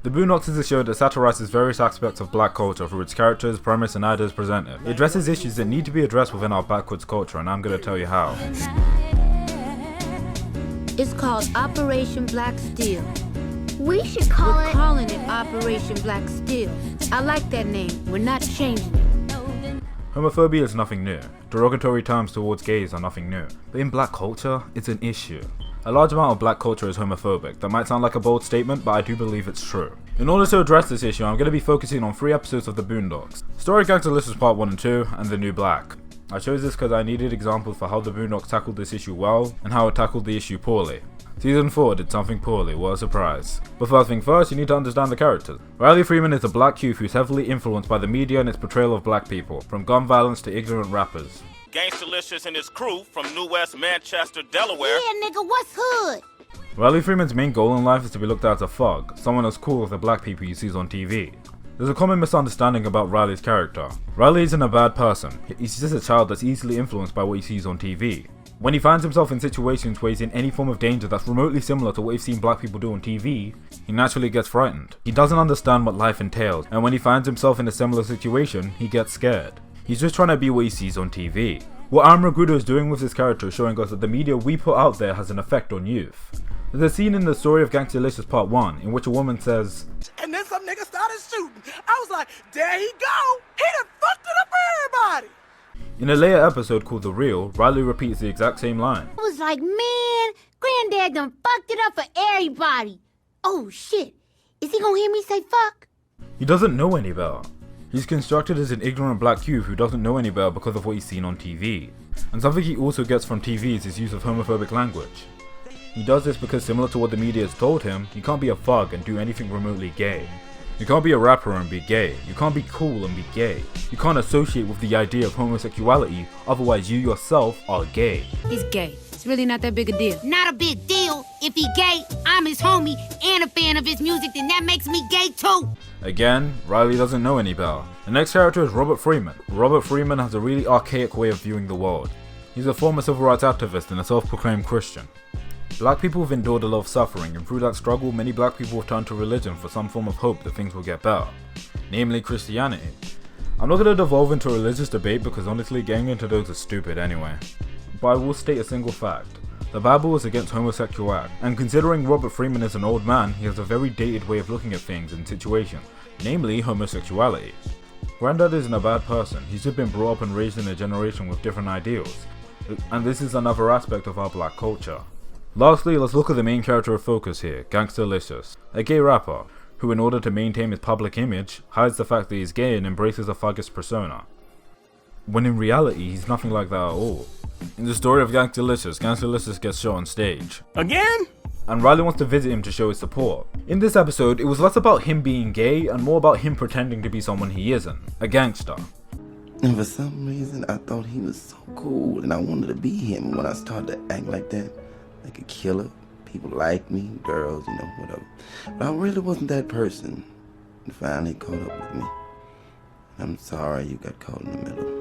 The Boondocks is a show that satirizes various aspects of black culture through its characters, premise, and ideas presented. It addresses issues that need to be addressed within our backwards culture, and I'm gonna tell you how. It's called Operation Black Steel. We should call We're calling it Operation Black Steel. I like that name. We're not changing it. Homophobia is nothing new. Derogatory terms towards gays are nothing new. But in black culture, it's an issue. A large amount of black culture is homophobic. That might sound like a bold statement, but I do believe it's true. In order to address this issue, I'm going to be focusing on 3 episodes of The Boondocks. Story Gangster Part 1 and 2, and The New Black. I chose this because I needed examples for how The Boondocks tackled this issue well, and how it tackled the issue poorly. Season 4 did something poorly, what a surprise. But first thing first, you need to understand the characters. Riley Freeman is a black youth who's heavily influenced by the media and its portrayal of black people, from gun violence to ignorant rappers. Gangsterlicious and his crew from New West Manchester, Delaware. Yeah, nigga, what's hood? Riley Freeman's main goal in life is to be looked at as a thug, someone as cool as the black people he sees on TV. There's a common misunderstanding about Riley's character. Riley isn't a bad person, he's just a child that's easily influenced by what he sees on TV. When he finds himself in situations where he's in any form of danger that's remotely similar to what he's seen black people do on TV, he naturally gets frightened. He doesn't understand what life entails, and when he finds himself in a similar situation, he gets scared. He's just trying to be what he sees on TV. What Aaron McGruder is doing with this character is showing us that the media we put out there has an effect on youth. There's a scene in The Story of Gangsterlicious Part 1 in which a woman says, and then some nigga started shooting. I was like, there he go. He done fucked it up for everybody. In a later episode called The Real, Riley repeats the exact same line. I was like, man, Granddad done fucked it up for everybody. Oh shit, is he gonna hear me say fuck? He doesn't know any better. He's constructed as an ignorant black youth who doesn't know any better because of what he's seen on TV. And something he also gets from TV is his use of homophobic language. He does this because, similar to what the media has told him, you can't be a thug and do anything remotely gay. You can't be a rapper and be gay. You can't be cool and be gay. You can't associate with the idea of homosexuality, otherwise you yourself are gay. He's gay. It's really not that big a deal. Not a big deal. If he gay, I'm his homie and a fan of his music, then that makes me gay too. Again, Riley doesn't know any better. The next character is Robert Freeman. Robert Freeman has a really archaic way of viewing the world. He's a former civil rights activist and a self-proclaimed Christian. Black people have endured a lot of suffering, and through that struggle, many black people have turned to religion for some form of hope that things will get better, namely Christianity. I'm not going to devolve into a religious debate because honestly, getting into those is stupid anyway. But I will state a single fact. The Bible is against homosexuality, and considering Robert Freeman is an old man, he has a very dated way of looking at things and situations, namely homosexuality. Granddad isn't a bad person, he's just been brought up and raised in a generation with different ideals, and this is another aspect of our black culture. Lastly, let's look at the main character of focus here, Gangsterlicious, a gay rapper, who in order to maintain his public image, hides the fact that he's gay and embraces a thuggish persona. When in reality, he's nothing like that at all. In the story of Gangsterlicious gets shot on stage. Again? And Riley wants to visit him to show his support. In this episode, it was less about him being gay and more about him pretending to be someone he isn't, a gangster. And for some reason, I thought he was so cool and I wanted to be him. When I started to act like that, like a killer, people like me, girls, whatever. But I really wasn't that person. And finally caught up with me. I'm sorry you got caught in the middle.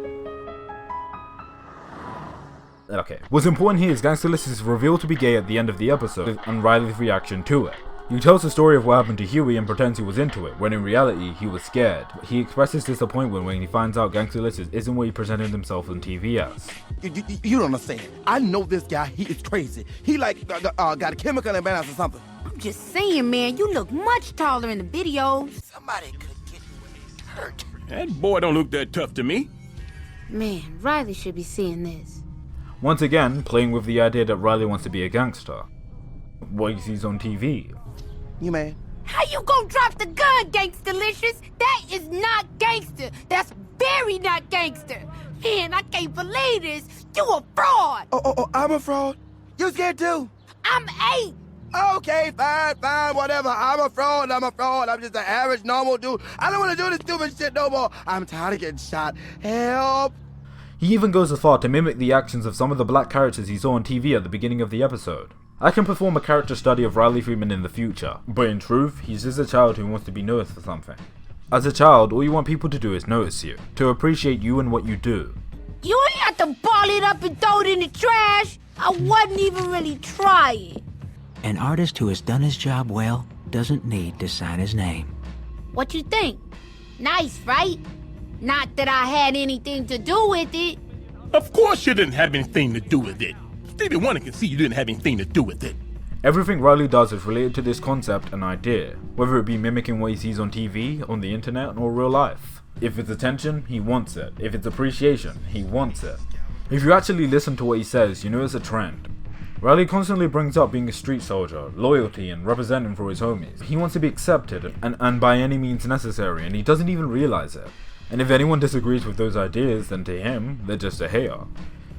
Okay, what's important here is Gangsterlicious is revealed to be gay at the end of the episode, and Riley's reaction to it. He tells the story of what happened to Huey and pretends he was into it, when in reality, he was scared. He expresses disappointment when he finds out Gangsterlicious isn't what he presented himself on TV as. You don't understand. I know this guy, he is crazy. He like got a chemical imbalance or something. I'm just saying, man, you look much taller in the videos. Somebody could get hurt. That boy don't look that tough to me. Man, Riley should be seeing this. Once again, playing with the idea that Riley wants to be a gangster. What he sees on TV. You man. How you gonna drop the gun, Gangsterlicious? That is not gangster. That's very not gangster. Man, I can't believe this. You a fraud. Oh, I'm a fraud? You scared too? I'm 8. Okay, fine, whatever. I'm a fraud. I'm just an average, normal dude. I don't want to do this stupid shit no more. I'm tired of getting shot. Help. He even goes as far to mimic the actions of some of the black characters he saw on TV at the beginning of the episode. I can perform a character study of Riley Freeman in the future, but in truth, he's just a child who wants to be noticed for something. As a child, all you want people to do is notice you, to appreciate you and what you do. You ain't have to ball it up and throw it in the trash. I wasn't even really trying. An artist who has done his job well doesn't need to sign his name. What you think? Nice, right? Not that I had anything to do with it. Of course you didn't have anything to do with it. Stevie Wonder can see you didn't have anything to do with it. Everything Riley does is related to this concept and idea, whether it be mimicking what he sees on TV, on the internet, or real life. If it's attention, he wants it. If it's appreciation, he wants it. If you actually listen to what he says, you know it's a trend. Riley constantly brings up being a street soldier, loyalty, and representing for his homies. He wants to be accepted and by any means necessary, and he doesn't even realize it. And if anyone disagrees with those ideas, then to him, they're just a hater.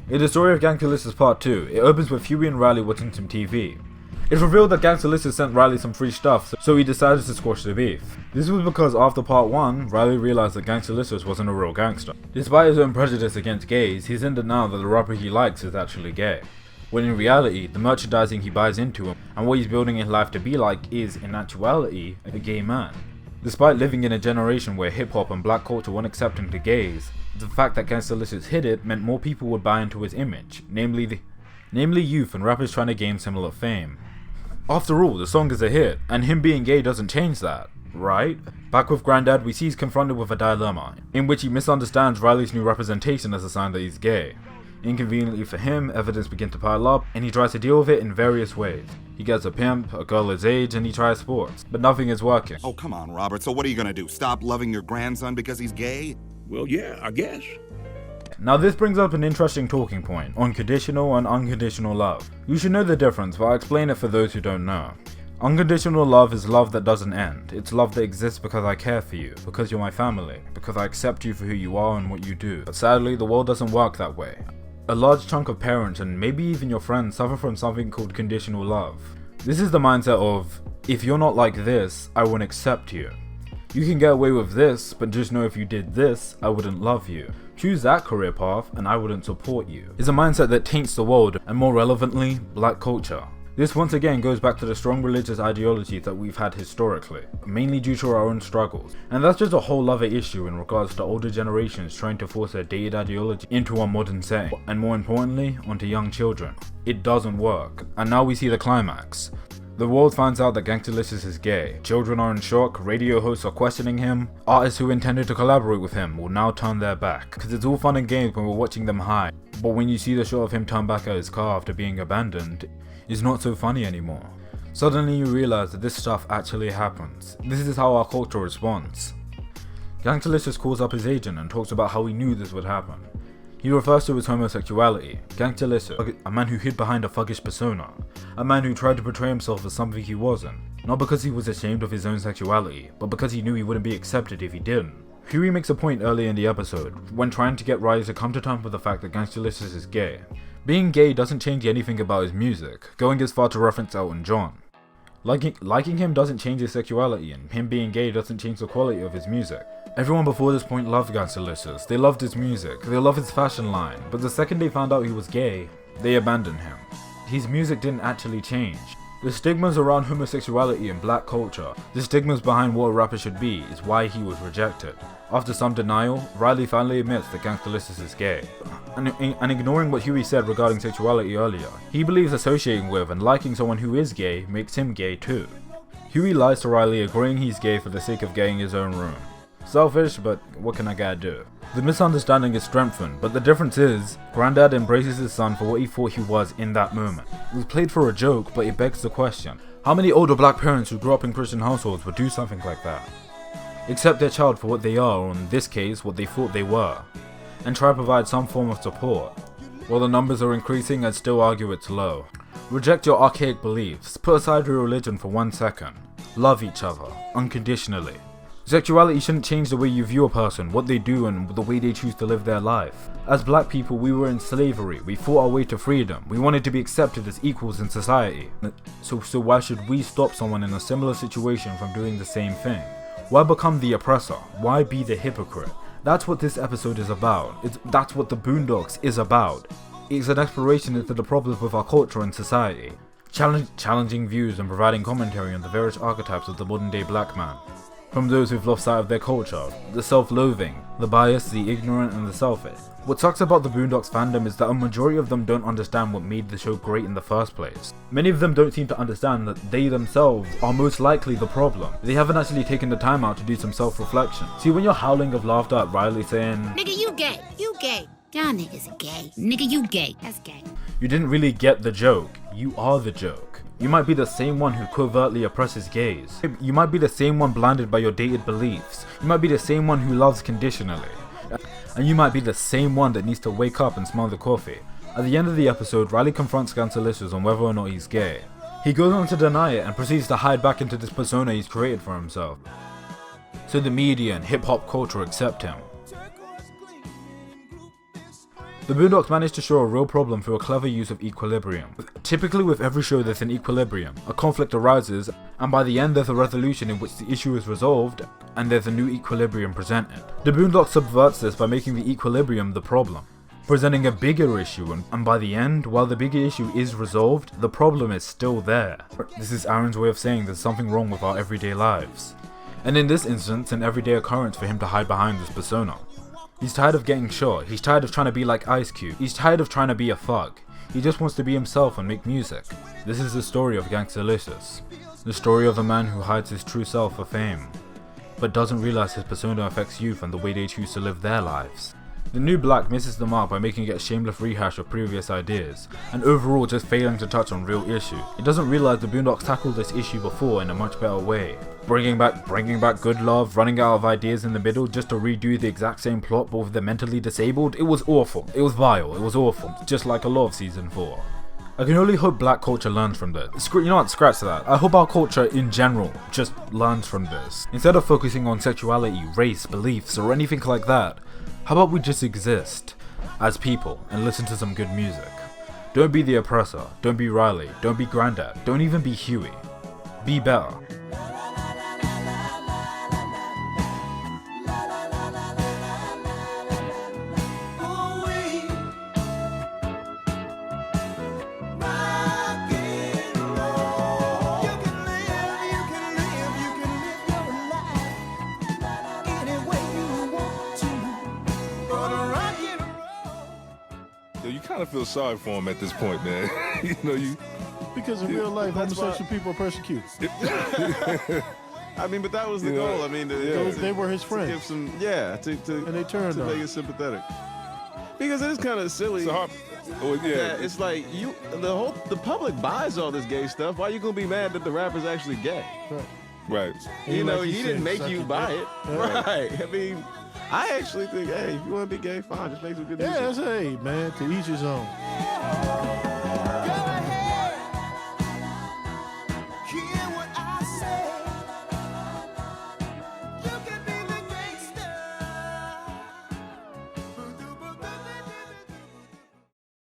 In the story of Gangster Part 2, it opens with Huey and Riley watching some TV. It's revealed that Gangster sent Riley some free stuff, so he decided to squash the beef. This was because after Part 1, Riley realized that Gangster wasn't a real gangster. Despite his own prejudice against gays, he's in denial that the rapper he likes is actually gay. When in reality, the merchandising he buys into and what he's building his life to be like is, in actuality, a gay man. Despite living in a generation where hip-hop and black culture weren't accepting to gays, the fact that Gangster hit it meant more people would buy into his image, namely youth and rappers trying to gain similar fame. After all, the song is a hit, and him being gay doesn't change that, right? Back with Grandad, we see he's confronted with a dilemma, in which he misunderstands Riley's new representation as a sign that he's gay. Inconveniently for him, evidence begins to pile up, and he tries to deal with it in various ways. He gets a pimp, a girl his age, and he tries sports, but nothing is working. Oh, come on, Robert, so what are you gonna do? Stop loving your grandson because he's gay? Well, yeah, I guess. Now this brings up an interesting talking point on conditional and unconditional love. You should know the difference, but I'll explain it for those who don't know. Unconditional love is love that doesn't end. It's love that exists because I care for you, because you're my family, because I accept you for who you are and what you do. But sadly, the world doesn't work that way. A large chunk of parents and maybe even your friends suffer from something called conditional love. This is the mindset of, if you're not like this, I won't accept you. You can get away with this, but just know if you did this, I wouldn't love you. Choose that career path and I wouldn't support you. It's a mindset that taints the world and more relevantly, black culture. This once again goes back to the strong religious ideologies that we've had historically, mainly due to our own struggles. And that's just a whole other issue in regards to older generations trying to force their dated ideology into our modern setting, and more importantly, onto young children. It doesn't work, and now we see the climax. The world finds out that Gangster is gay, children are in shock, radio hosts are questioning him, artists who intended to collaborate with him will now turn their back, because it's all fun and games when we're watching them high, but when you see the shot of him turn back at his car after being abandoned, it's not so funny anymore. Suddenly you realize that this stuff actually happens. This is how our culture responds. Gangster calls up his agent and talks about how he knew this would happen. He refers to his homosexuality, Gangster, a man who hid behind a thuggish persona, a man who tried to portray himself as something he wasn't, not because he was ashamed of his own sexuality, but because he knew he wouldn't be accepted if he didn't. Huey makes a point early in the episode, when trying to get Riley to come to terms with the fact that Gangster is gay. Being gay doesn't change anything about his music, going as far to reference Elton John. Liking him doesn't change his sexuality, and him being gay doesn't change the quality of his music. Everyone before this point loved Gangster, they loved his music, they loved his fashion line, but the second they found out he was gay, they abandoned him. His music didn't actually change. The stigmas around homosexuality in black culture, the stigmas behind what a rapper should be, is why he was rejected. After some denial, Riley finally admits that Gangster is gay. And ignoring what Huey said regarding sexuality earlier, he believes associating with and liking someone who is gay makes him gay too. Huey lies to Riley, agreeing he's gay for the sake of getting his own room. Selfish, but what can a guy do? The misunderstanding is strengthened, but the difference is, Grandad embraces his son for what he thought he was in that moment. It was played for a joke, but it begs the question, how many older black parents who grew up in Christian households would do something like that? Accept their child for what they are, or in this case, what they thought they were, and try to provide some form of support. While the numbers are increasing, I'd still argue it's low. Reject your archaic beliefs, put aside your religion for 1 second. Love each other, unconditionally. Sexuality shouldn't change the way you view a person, what they do, and the way they choose to live their life. As black people, we were in slavery, we fought our way to freedom, we wanted to be accepted as equals in society. So why should we stop someone in a similar situation from doing the same thing? Why become the oppressor? Why be the hypocrite? That's what this episode is about. That's what the Boondocks is about. It's an exploration into the problems with our culture and society, challenging views and providing commentary on the various archetypes of the modern day black man. from those who've lost sight of their culture, the self-loathing, the bias, the ignorant, and the selfish. What sucks about the Boondocks fandom is that a majority of them don't understand what made the show great in the first place. Many of them don't seem to understand that they themselves are most likely the problem. They haven't actually taken the time out to do some self-reflection. See, when you're howling of laughter at Riley saying, Nigga, you gay. You gay. Y'all niggas are gay. Nigga, you gay. That's gay. you didn't really get the joke. You are the joke. You might be the same one who covertly oppresses gays. You might be the same one blinded by your dated beliefs. You might be the same one who loves conditionally. And you might be the same one that needs to wake up and smell the coffee. At the end of the episode, Riley confronts Gansalicious on whether or not he's gay. He goes on to deny it and proceeds to hide back into this persona he's created for himself, so the media and hip-hop culture accept him. The Boondocks managed to show a real problem through a clever use of equilibrium. Typically with every show there's an equilibrium, a conflict arises, and by the end there's a resolution in which the issue is resolved, and there's a new equilibrium presented. The Boondocks subverts this by making the equilibrium the problem, presenting a bigger issue, and by the end, while the bigger issue is resolved, the problem is still there. This is Aaron's way of saying there's something wrong with our everyday lives. And in this instance, an everyday occurrence for him to hide behind this persona. He's tired of getting shot, he's tired of trying to be like Ice Cube, he's tired of trying to be a thug. He just wants to be himself and make music. This is the story of Gangsterlicious. The story of a man who hides his true self for fame, but doesn't realize his persona affects youth and the way they choose to live their lives. The new Black misses the mark by making it a shameless rehash of previous ideas, and overall just failing to touch on real issue. It doesn't realize the Boondocks tackled this issue before in a much better way. Bringing back good love, running out of ideas in the middle just to redo the exact same plot but with the mentally disabled. It was awful. It was vile. It was awful. Just like a lot of season 4. I can only hope black culture learns from this. You know what, scratch that. I hope our culture in general just learns from this. Instead of focusing on sexuality, race, beliefs, or anything like that, how about we just exist as people and listen to some good music? Don't be the oppressor. Don't be Riley. Don't be Grandad. Don't even be Huey. Be better. You kind of feel sorry for him at this point, man. Because in real life, homosexual people are persecuted. I mean, but that was the goal. I mean, they were his friends. To give some, and they turned to make it sympathetic. Because it is kind of silly. It's like the public buys all this gay stuff. Why are you gonna be mad that the rapper's actually gay? Right. He didn't make you buy it. Right. I mean, I actually think, hey, if you want to be gay, fine, just make some good music. Yeah, hey, man, to each his own.